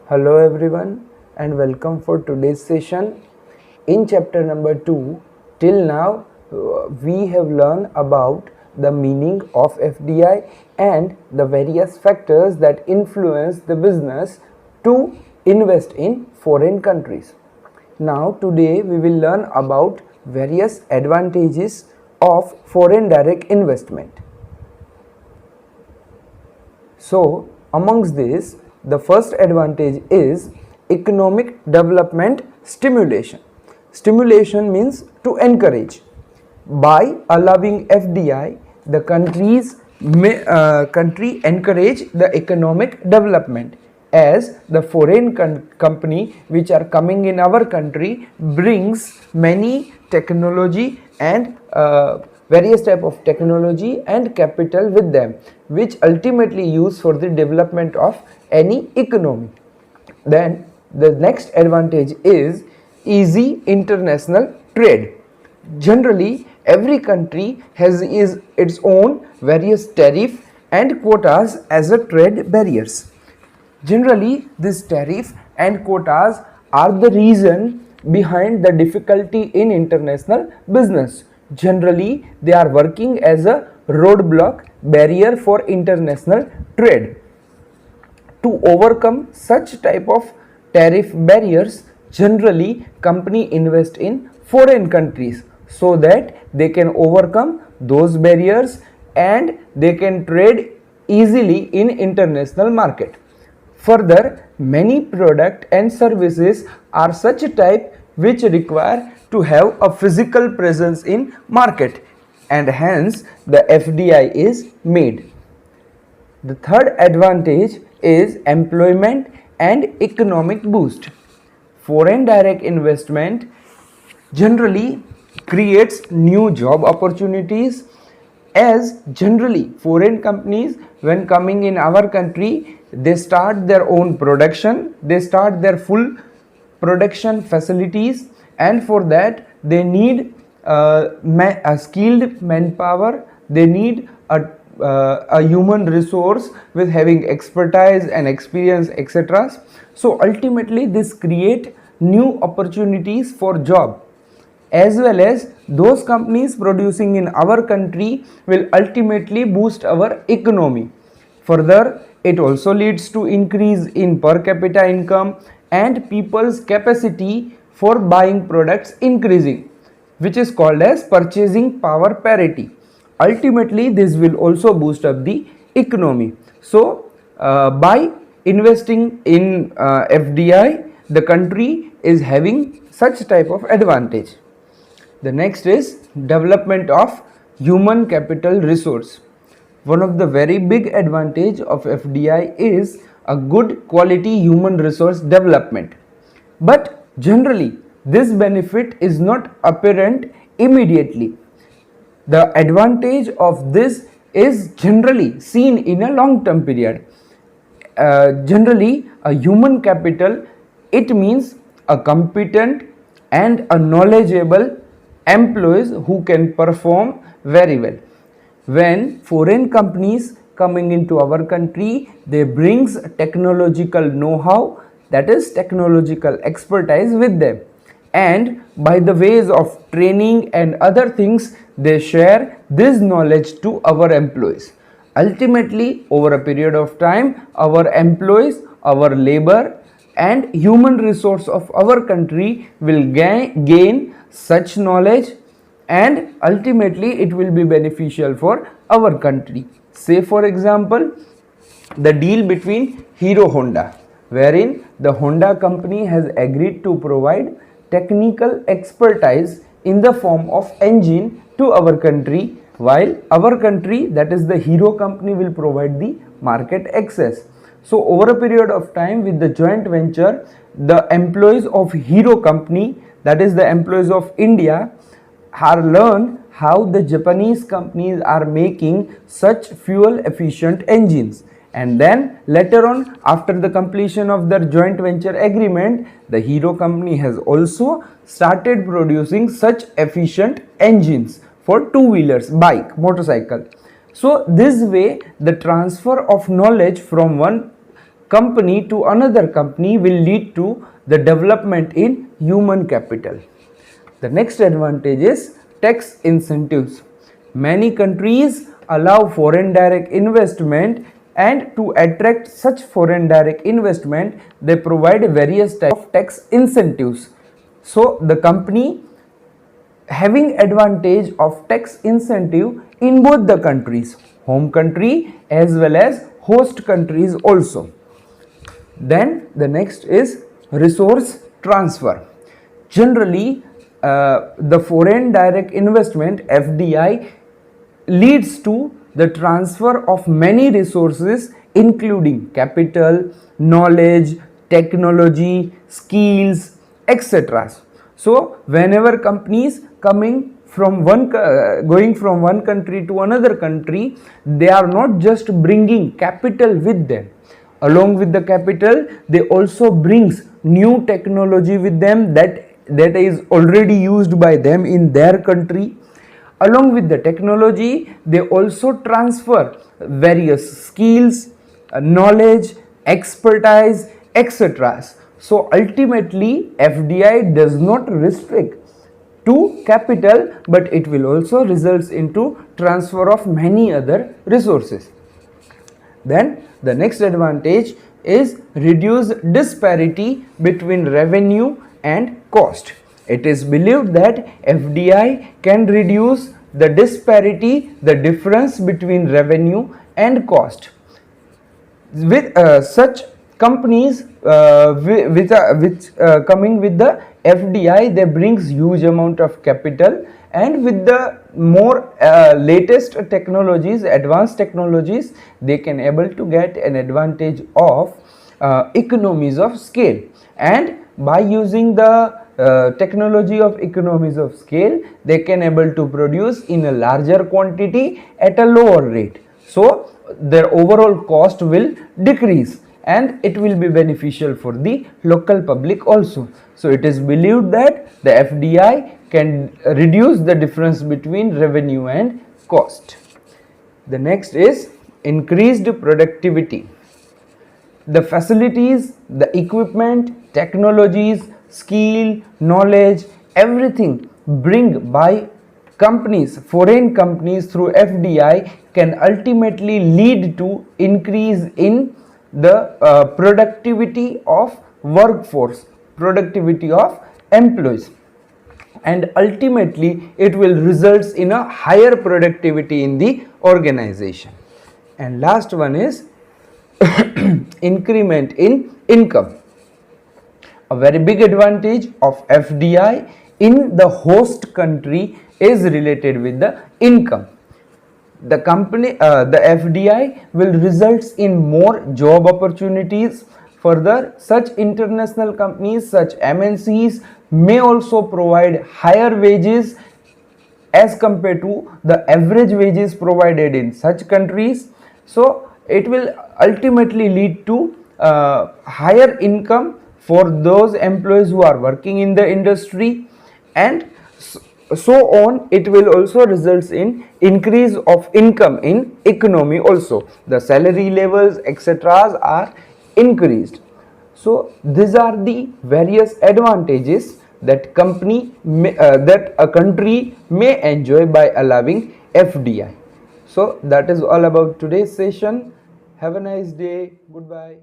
Hello everyone and welcome for today's session. In chapter number 2, till now we have learned about the meaning of FDI and the various factors that influence the business to invest in foreign countries. Now today we will learn about various advantages of foreign direct investment. So, amongst this, the first advantage is economic development stimulation. Stimulation means to encourage. By allowing FDI, the country encourage the economic development, as the foreign company which are coming in our country brings many technology and various type of technology and capital with them, which ultimately used for the development of any economy. Then the next advantage is easy international trade. Generally, every country has its own various tariff and quotas as a trade barriers. Generally, this tariff and quotas are the reason behind the difficulty in international business. Generally, they are working as a roadblock barrier for international trade. To overcome such type of tariff barriers, generally company invest in foreign countries so that they can overcome those barriers and they can trade easily in international market. Further, many product and services are such a type which require to have a physical presence in market, and hence the FDI is made. The third advantage is employment and economic boost. Foreign direct investment generally creates new job opportunities, as generally foreign companies when coming in our country, they start their own production, they start their full production facilities, and for that they need a skilled manpower, they need a human resource with having expertise and experience, etc. So ultimately this create new opportunities for job, as well as those companies producing in our country will ultimately boost our economy. Further, it also leads to increase in per capita income and people's capacity for buying products increasing, which is called as purchasing power parity. Ultimately, this will also boost up the economy. So, by investing in FDI, the country is having such type of advantage. The next is development of human capital resource. One of the very big advantage of FDI is a good quality human resource development. But generally, this benefit is not apparent immediately. The advantage of this is generally seen in a long term period. Generally, a human capital, it means a competent and a knowledgeable employees who can perform very well. When foreign companies coming into our country, they brings technological know-how, that is technological expertise with them, and by the ways of training and other things, they share this knowledge to our employees. Ultimately, over a period of time, our employees, our labor and human resource of our country will gain such knowledge, and ultimately it will be beneficial for our country. Say for example, the deal between Hero Honda, wherein the Honda company has agreed to provide technical expertise in the form of engine to our country, while our country, that is the Hero company, will provide the market access. So over a period of time with the joint venture, the employees of Hero company, that is the employees of India, are learned how the Japanese companies are making such fuel efficient engines, and then later on, after the completion of their joint venture agreement, the Hero company has also started producing such efficient engines for two-wheelers, bike, motorcycle. So this way the transfer of knowledge from one company to another company will lead to the development in human capital. The next advantage is tax incentives. Many countries allow foreign direct investment, and to attract such foreign direct investment they provide various types of tax incentives. So the company having advantage of tax incentive in both the countries, home country as well as host countries also. Then the next is resource transfer. Generally the foreign direct investment FDI leads to the transfer of many resources including capital, knowledge, technology, skills, etc. So whenever companies going from one country to another country, they are not just bringing capital with them. Along with the capital, they also brings new technology with them that is already used by them in their country. Along with the technology, they also transfer various skills, knowledge, expertise, etc. So ultimately FDI does not restrict to capital, but it will also results into transfer of many other resources. Then the next advantage is reduced disparity between revenue and cost. It is believed that FDI can reduce the disparity, the difference between revenue and cost. With such companies which coming with the FDI, they brings huge amount of capital, and with the more latest technologies, advanced technologies, they can able to get an advantage of economies of scale, and by using the technology of economies of scale, they can able to produce in a larger quantity at a lower rate. So their overall cost will decrease, and it will be beneficial for the local public also. So it is believed that the FDI can reduce the difference between revenue and cost. The next is increased productivity. The facilities, the equipment, technologies, skill, knowledge, everything bring by companies, foreign companies through FDI can ultimately lead to increase in the productivity of workforce, productivity of employees, and ultimately it will result in a higher productivity in the organization. And last one is increment in income. A very big advantage of FDI in the host country is related with the income. The FDI will result in more job opportunities. Further, such international companies, such MNCs may also provide higher wages as compared to the average wages provided in such countries. So it will ultimately lead to higher income for those employees who are working in the industry, and so on. It will also result in increase of income in economy also. The salary levels, etc. are increased. So these are the various advantages that a country may enjoy by allowing FDI. So that is all about today's session. Have a nice day. Goodbye.